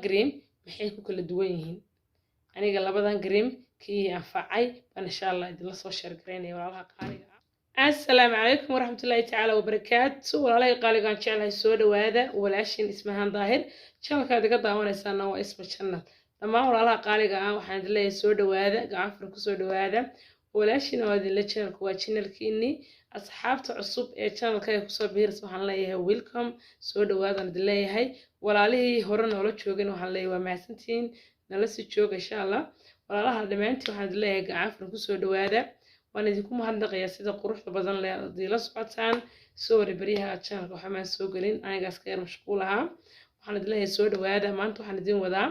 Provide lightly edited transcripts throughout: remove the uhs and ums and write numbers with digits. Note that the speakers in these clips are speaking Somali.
green maxay ku kala duwan yihiin aniga labadan green kii anfacay baan insha Allah idin soo share gareynaya walaalaha qaaliga assalaamu calaykum waraxmatullaahi tacaala wabarakaatu walaalahay qaaliga aan jeclahay soo dhawaada walaashin ismahan daahir channelkaad iga daawanaysaana waa isma channel dhammaan walaalaha qaaliga ah waxaan idin leeyahay soo dhawaada gacan furan ku soo dhawaada walaashin oo idin channelku waa channelkiini asxaabta cusub ee channelkayga kusoo biiraysa waxaan leeyahay welcome soo dhawaadaan idin leeyahay walaalihii hore noola joogin waxaan leeyahay waa mahadsantihiin nala sii jooga insha Allah walaalaha dhamaantii waxaan idin leeyahay gacan furan ku soo dhawaada waan idinku mahadnaqayaa sida quruxda badan leh hadii la socotaan soo warbariyaha channelka waxa ma soo galin anigaas ka yar mashquul ahaa waxaan idin leeyahay soo dhawaada maanta waxaan idin wadaa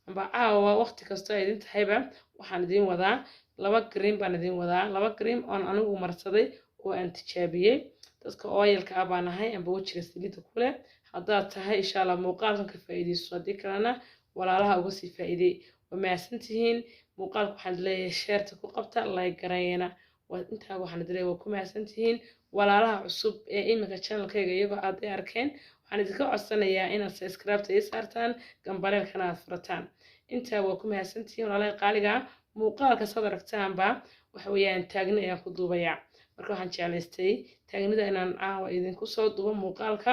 amba caawa waqti kasta ay idin tahayba waxaan idin wadaa laba cream baan idin wadaa laba cream oo anigu marsaday oo aan tijaabiyay dadka oilka ah baan ahay amba wajiga saliida kule haddaad tahay insha Allah muuqaalkan ka faa'iideyso hadii kalena walaalaha uga sii faa'iiday waa mahadsantihiin muuqaalka waxaan leeyahay share ku qabta like gareeyana intaa waxaan idin leeyahay waa ku mahadsantihiin walaalaha cusub ee imika channelkayga iyagoo aad arkeen waxaan idinka codsanayaa inaad subscribe ii saartaan gambaleelkana aad furataan intaa waa ku mahadsantihiin walaalaha qaaliga muuqaalka sad aragtaanba waxa weeyaan taagni ayaan ku duubayaa marka waxaan jeclaystay taagnida inaan caawa idinku soo duubo muuqaalka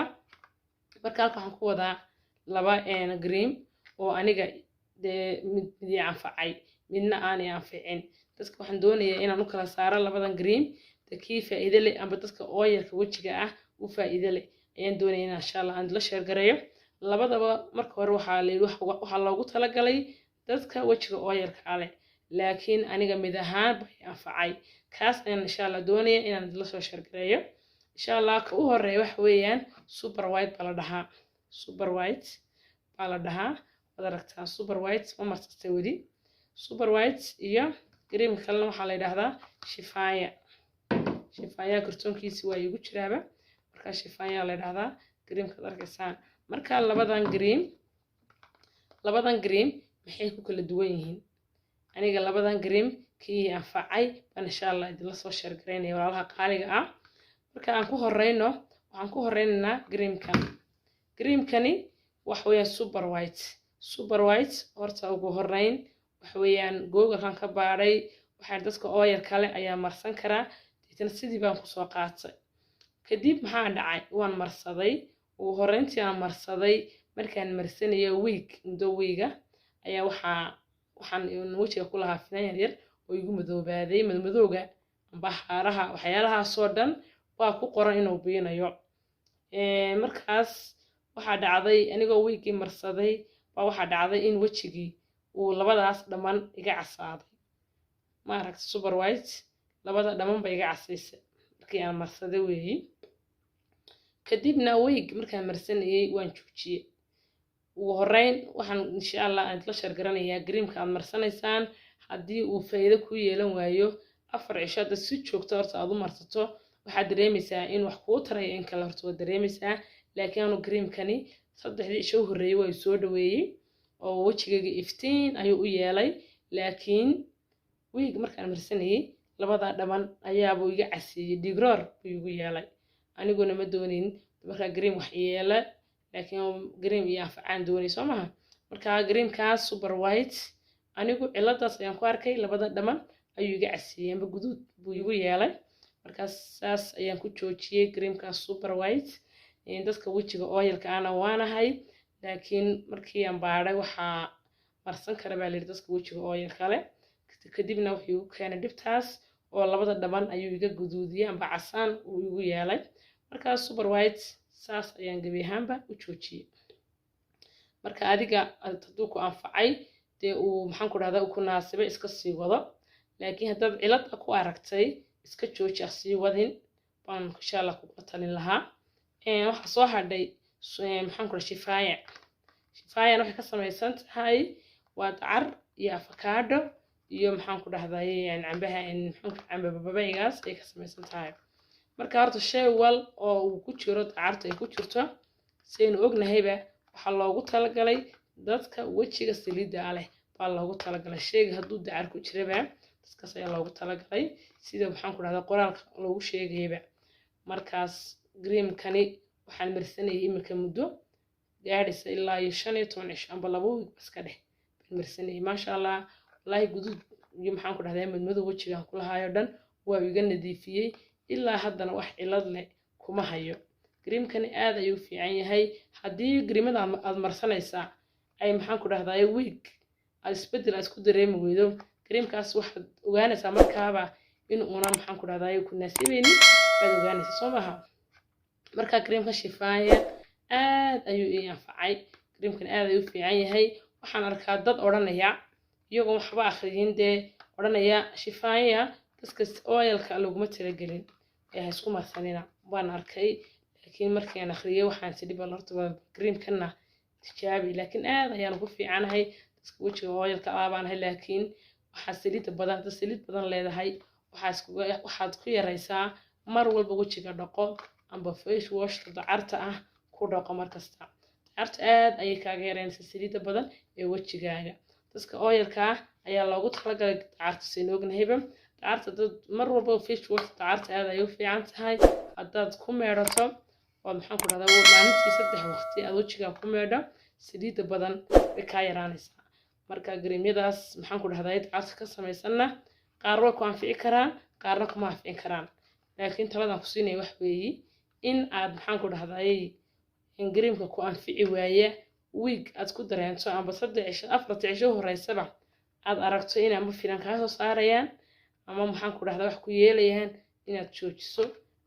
marka halka waxaan ku wadaa laba green oo aniga mid anfacay midna aan anficin dadka waxaan doonayaa inaan u kala saaro labadan green dadkii faa'iido leh amba dadka oilka wajiga ah u faa'iido leh ayaan doonayaa insha Allah aan la share gareeyo labadaba marka hore waxa loogu talagalay dadka wajiga oilka leh laakiin aniga mid ahaan bay anfacay kaas ayaan insha Allah doonayaa inaan la soo share gareeyo insha Allah ka u horeeyo wax weeyaan super white baa la dhahaa super white baa la dhahaa wad aragtaa super white ma marsatay wadi super white iyo cream kale waxaa la yiraahdaa shifaaya kartoonkiisa waa igu jiraaba marka shifaaya la yiraahdaa cream ka arkaysaan marka labadan green maxay ku kala duwan yihiin aniga labadan green kii anfacay baan insha Allah idin soo share gareynaya walaalaha qaaliga ah marka aan ku horeynaynaa creamkani wax weeyaan super white horta ugu horeyn wax weeyaan googalkan ka baaray waxa dadka oil kale ayaa marsan kara dadna sidii baan ku soo qaatay kadib maxaa dhacay waan marsaday ugu horeyntii aan marsaday markaan marsanayo weega ayaa waxaan wajiga ku lahaa finan yar oo igu madoobaaday madowga amba haaraha waxyaalaha soo dhan waa ku qoran inuu biinayo markaas waxaa dhacday anigoo weegii marsaday waxaa dhacday in wajigii uu labadaas dhaman iga casaaday ma aragtay super white labada dhaman ba iga casaysay markii aan marsaday weeyi kadibna weeg markaan marsanayay waan joojiyay ugu horeyn waxaan insha Allah aan la share garanayaa creamka aad marsanaysaan haddii uu faa'iido ku yeelan waayo 4 cisho hadda si joogto horta aad u marsato waxaad dareemaysaa in wax kuu tarayo in kala horta waad dareemaysaa laakiin aanu creamkani 3 cisho horeeyay way soo dhaweeyay oo wajigayga iftiin ayuu u yeelay laakiin weeg markaan marsanayay labada dhaman ayaaba iga casiyay digroor buu igu yeelay aniguna ma doonin marka cream wax yeela laakiin cream iyo anfacaan doonay soo maaha marka creamkaas super white anigu ciladaas ayaan ku arkay labada dhaman ayuu iga casiyay amba guduud buu igu yeelay markaas saas ayaan ku joojiyay creamkaas super white dadka wajiga oilka ana waanahay laakiin markii aan baaray waxa marsan kara baa leeyahay dadka wajiga oilka leh kadibna wuxuu keenay dibtaas oo labada dhaban ayuu iga guduudiyay amba casaan uu igu yeelay markaas super white saas ayaan gabi ahaanba u joojiyay marka adiga hadduu ku anfacay dee uu maxaan ku dhahdaa ku naasibay iska sii wado laakiin haddaad cilad ku aragtay iska jooji sii wadin baan insha Allah ku talin lahaa waxa soo hadhay maxaan ku dhahay shifaaya waxay ka samaysan tahay waa dacar iyo avocado iyo maxaan ku dhahday cambaha babaygaas ay ka samaysan tahay marka horta shay wal oo uu ku jiro dacarta ay ku jirto saynu ognahayba waxa loogu talagalay dadka wajiga saliida leh baa loogu talagalay shayga hadduu dacar ku jiraba dadkaas ayaa loogu talagalay sida waxaan ku dhahdaa qoraalka loogu sheegayba markaas creamkani waxaan marsanayay imika muddo gaadhaysa ilaa iyo 15 cisho amba 2 week iska dheh marsanay maasha Allah wallahi guduud iyo maxaan ku dhahdaa madmadow wajigan kula hayo dhan waa iga nadiifiyay ilaa haddana wax cilad leh kuma hayo creamkani aad ayuu fiican yahay haddii creamada aad marsanaysaa ay maxaan ku dhahdaa week aad isbedel isku dareemi weydo creamkaas waxaad ogaanaysaa markaaba in uuna maxaan ku dhahdaa ku naasibaynin baad ogaanaysaa soo maaha marka creamka shifaaya aad ayuu ii anfacay creamkan aad ayuu fiican yahay waxaan arkaa dad oranaya iyagoo waxba akhriyin dee oranaya shifaaya dadka oilka laguma talagelin ee isku marsanina waan arkay laakiin markii aan akhriyay waxaan sidii bal horta creamkana tijaabi laakiin aad ayaan ku fiicanahay dadka wajiga oilka aabanahay laakiin waxaa saliid badan leedahay waxaad ku yaraysaa mar walba wajiga dhaqo amba face wash dacarta ah ku dhaqo markasta dacarta aad ayay kaaga yareynaysaa saliida badan ee wajigaaga dadka oilka ayaa loogu talagalay dacarta seen ognahayba dacarta dad mar walba face wash dacarta aad ayay u fiican tahay haddaad ku meedhato oo maxaan ku dhahdaa maalintii 3 waqti aad wajiga ku meedho saliida badan way ka yaraanaysaa marka creamyadaas maxaan ku dhahdaa dacarta ka samaysanna qaar way ku anfici karaan qaarna kuma anfici karaan laakiin taladan ku siinay wax weeyi in aad maxaan ku dhahdaa in creamka ku anfici waaya week aad ku dareento amba 3 cisho 4 cisho horeysaba aad aragto in ama filan ka soo saarayaan ama maxaan ku dhahdaa wax ku yeelayaan inaad joojiso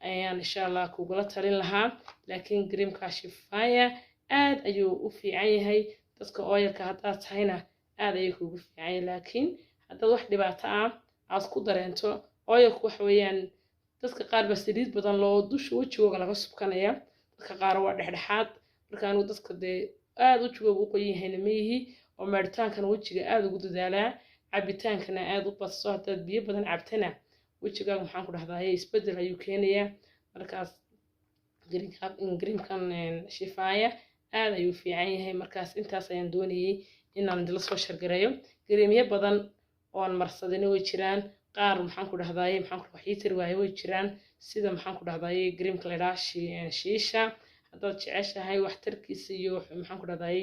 ayaan insha Allah kugula talin lahaa laakiin creamka shifaaya aad ayuu u fiican yahay dadka oilka haddaad tahayna aad ayuu kugu fiican yahay laakiin haddaad wax dhibaato ah aad ku dareento oilku wax weeyaan dadka qaar ba saliid badan loo dusha wajigooda laga subkanaya dadka qaar waa dhexdhexaad marka anigu dadka dee aad wajigooda u qoyan yahay ma yihi oo meeritaankan wajiga aad ugu dadaalaa cabitaankana aad u badso haddaad biyo badan cabtana wajigaaga maxaan ku dhahdaa isbedel ayuu keenayaa markaas creamkan shifaaya aad ayuu fiican yahay markaas intaas ayaan doonayay inaan idila soo shargareeyo creamyo badan oo aan marsadayna way jiraan qaar maxaan ku dhahdaa maxaan ku waxiitir waaye way jiraan sida maxaan ku dhahdaa creamka la yiraahdo shiisha haddaad jeceshahay waxtarkiisa iyo maxaan ku dhahdaa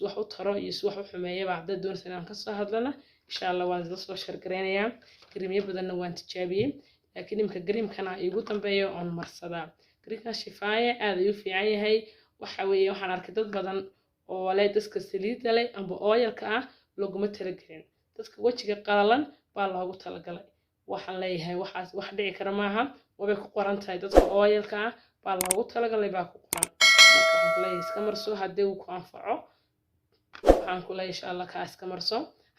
wax u taro iyo wax u xumeeyaba haddaad doonaysa inaan ka soo hadlana insha Allah waan idila soo shargareynayaa creamyo badanna waan tijaabiyay laakiin imka creamkana igu dambeeyo on marsadaa creamka shifaaya aad ayuu fiican yahay waxa weeye waxaan arkay dad badan oo leh dadka saliidda leh amba oilka ah laguma talagelin dadka wajiga qalalan baa loogu talagalay waxaan leeyahay waxaas wax dhici kara maaha way ku qoran tahay dadka oilka ah baa loogu talagalay baa ku qoran marka waxaan ku leeyahay iska marso haddii uu ku anfaco waxaan ku leeyahay insha Allah ka iska marso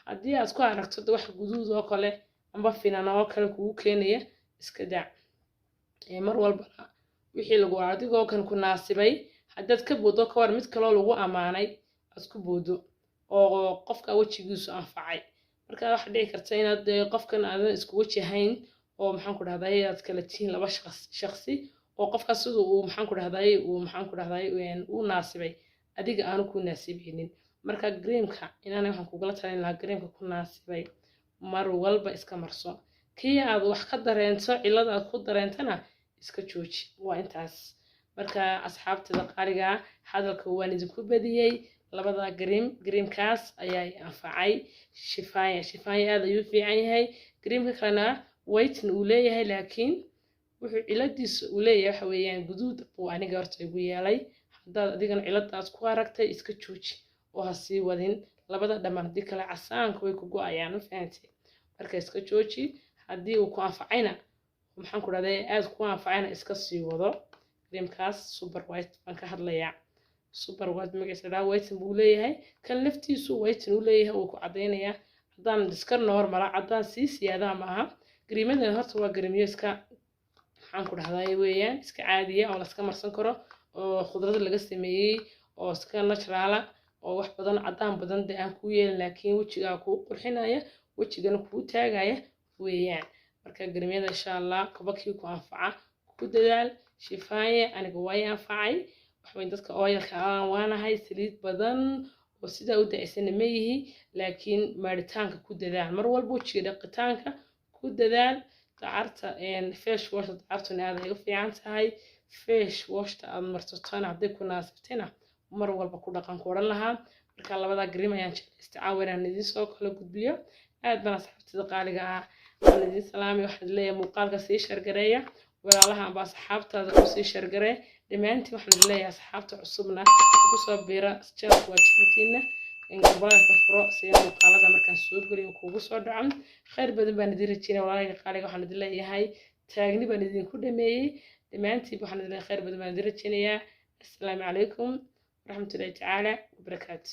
haddii aad ku aragto wax guduud oo kale amba finan oo kale kugu keenaya iska daac mar walba wixii lagu adigoo kan ku naasibay haddaad ka boodo ka war mid kale lagu amaanay aad ku boodo oo qofka wajigiisu anfacay marka wax dhici karta inaad qofkan aadan isku wajahayn oo maxaan ku dhahdaa aad kala tihiin laba shakhsi oo qofka sidoo uu maxaan ku dhahdaa uu naasibay adiga aanu ku naasibeynin marka creamka inaan waxaan kugula talin lahaa creamka ku naasibay mar walba iska marso kii aad wax ka dareento cilad aad ku dareentana iska jooji waa intaas marka asxaabtada qaaliga hadalka waan idinku badiyay labada creamkaas ayaa anfacay shifaaya aad ayuu fiican yahay creamka kalena whiten uu leeyahay laakiin wuxuu ciladiisa uu leeyahay waxa weeyaan guduud buu aniga horta igu yeelay haddaad adigana ciladaas ku aragtay iska jooji oo ha sii wadin labada dhammaan haddii kale casaanka way ku go-ayaan u fahantay marka iska jooji haddii uu ku anfacayna maxaan ku dhahdaa aad ku anfacayna iska sii wado creamkaas super white baan ka hadlayaa super white magaciisa white buu leeyahay kan laftiisu white uu leeyahay uu ku cadeynayaa haddaan iska normal haddaan sii siyaada ma aha creamadan horta waa creamyo iska maxaan ku dhahdaa weeyaan iska caadiya oo la iska marsan karo oo khudrad laga sameeyay oo iska natural oo wax badan cadaan badan aan ku yeelin laakiin wajiga ku qurxinaya wajigana ku taagaya weeyaan marka creamyada insha Allah kabakii ku anfaca ku dadaal shifaaya aniga way anfacay waxweyn dadka oilka waanahay saliid badan oo sida u dacaysan ma yihi laakiin maaritaanka ku dadaal mar walba wajiga dhaqitaanka ku dadaal dacarta face wash dacartuna aad ay u fiican tahay face wash aad martotana hadii ku naasibtana mar walba ku dhaqan ku odhan lahaa marka labada green ayaan jeclaystay caawa inaan idiin soo kala gudbiyo aad baan asxaabtada qaaliga ah waan idiin salaamay waxaad leeyahay muuqaalka sii shargareeya walaalaha amba asxaabtaada ku sii shargaree dhammaantiin waxaan leeyahay asxaabta cusubna kusoo biira channelka waa channelkiina gabadha furo si muuqaalada markaan soo geliyo kuugu soo dhacan khayr badan baan idin rajeynaa walaalaha qaaliga waxaan idin leeyahay taagni baan idinku dhameeyey dhammaantiin waxaan idin leeyahay khayr badan baan idin rajeynayaa assalaamu calaykum waraxmatullaahi tacaala wabarakaatu